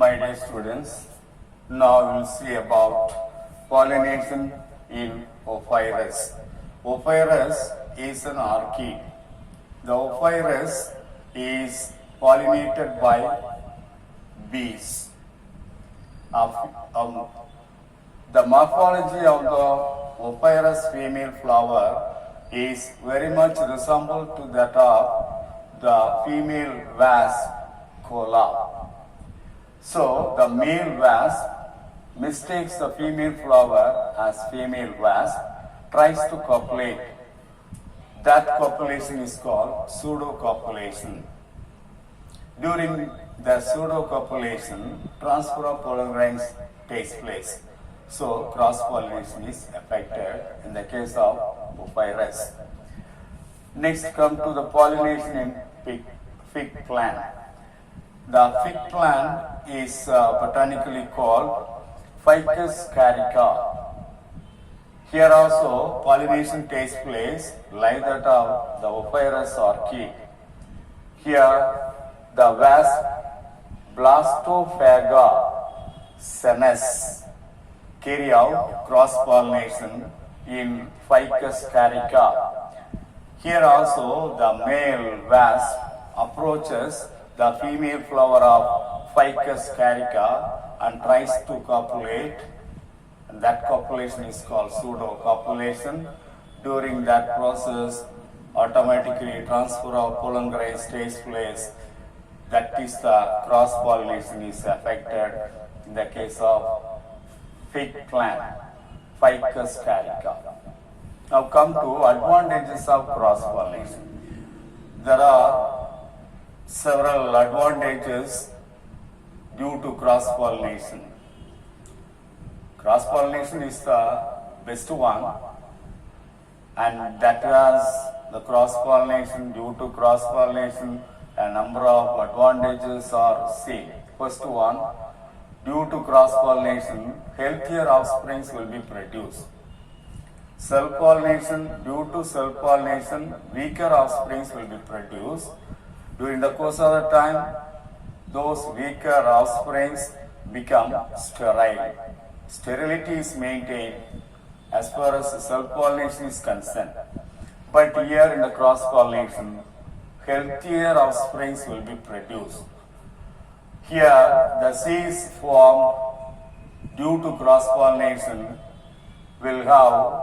My dear students, now we'll see about pollination in Ophrys. Ophrys is an orchid. The Ophrys is pollinated by bees. The morphology of the Ophrys female flower is very much resembled to that of the female wasp cola. So the male wasp mistakes the female flower as female wasp, tries to copulate. That copulation is called pseudocopulation. During the pseudocopulation, transfer of pollen grains takes place. So cross-pollination is affected in the case of Ophrys. Next, come to the pollination in fig plant. The fig plant is botanically called Ficus carica. Here also pollination takes place like that of the Ophrys orchid. Here the wasp Blastophaga senes carry out cross-pollination in Ficus carica. Here also the male wasp approaches the female flower of Ficus carica and tries to copulate. And that copulation is called pseudocopulation. During that process, automatically transfer of pollen grains takes place. That is the cross-pollination is affected in the case of fig plant, Ficus carica. Now come to advantages of cross-pollination. There are several advantages due to cross-pollination. Cross-pollination is the best one, and that has the cross-pollination. Due to cross-pollination, a number of advantages are seen. First one, due to cross-pollination, healthier offsprings will be produced. Self-pollination, due to self-pollination, weaker offsprings will be produced. During the course of the time, those weaker offsprings become sterile. Sterility is maintained as far as self-pollination is concerned. But here in the cross-pollination, healthier offsprings will be produced. Here, the seeds formed due to cross-pollination will have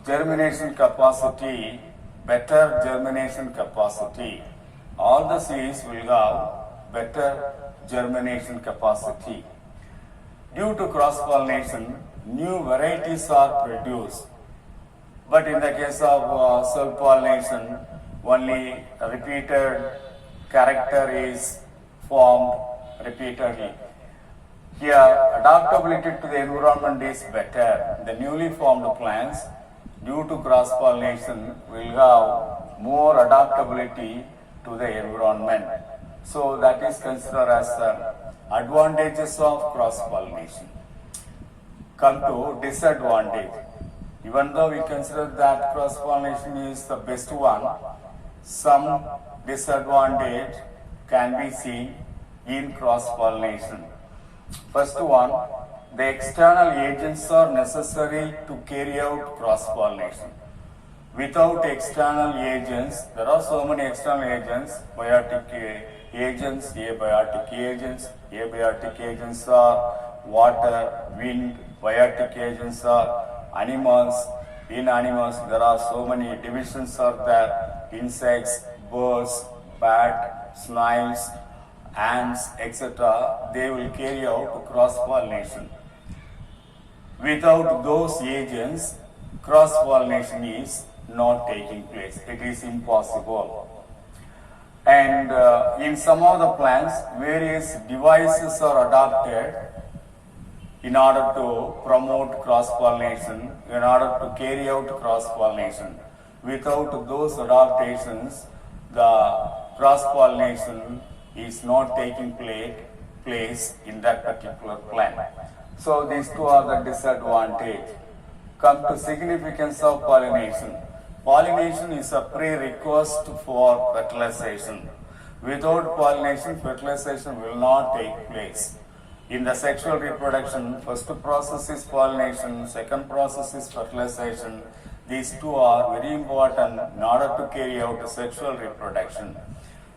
germination capacity, better germination capacity. All the seeds will have better germination capacity. Due to cross-pollination, new varieties are produced. But in the case of self-pollination, only repeated character is formed repeatedly. Here, adaptability to the environment is better. The newly formed plants, due to cross-pollination, will have more adaptability to the environment. So that is considered as advantages of cross-pollination. Come to disadvantage. Even though we consider that cross-pollination is the best one, some disadvantage can be seen in cross-pollination. First one, the external agents are necessary to carry out cross-pollination. Without external agents, there are so many external agents, biotic agents, abiotic agents. Abiotic agents are water, wind. Biotic agents are animals. In animals, there are so many divisions are there: insects, birds, bat, snails, ants, etc. They will carry out cross-pollination. Without those agents, cross-pollination is not taking place. It is impossible. And in some of the plants, various devices are adopted in order to promote cross-pollination, in order to carry out cross-pollination. Without those adaptations, the cross-pollination is not taking place in that particular plant. So these two are the disadvantage. Come to significance of pollination. Pollination is a prerequisite for fertilization. Without pollination, fertilization will not take place. In the sexual reproduction, first process is pollination, second process is fertilization. These two are very important in order to carry out sexual reproduction.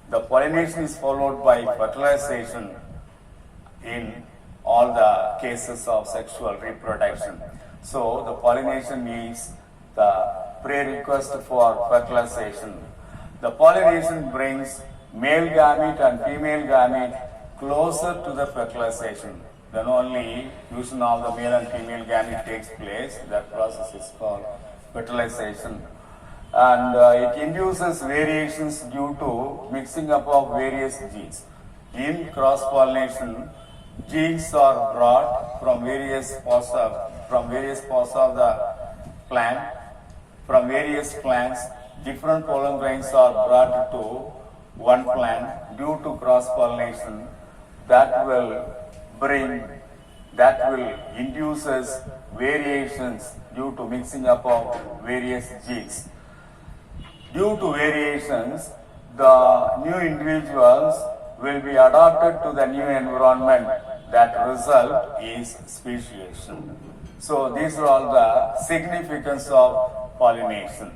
The pollination is followed by fertilization in all the cases of sexual reproduction. So the pollination is the prerequisite for fertilization. The pollination brings male gamete and female gamete closer to the fertilization. Then only fusion of the male and female gamete takes place. That process is called fertilization. And it induces variations due to mixing up of various genes. In cross-pollination, genes are brought from various parts of the plant, from various plants. Different pollen grains are brought to one plant due to cross-pollination. That will induces variations due to mixing up of various genes. Due to variations, the new individuals will be adapted to the new environment. That result is speciation. So these are all the significance of pollination.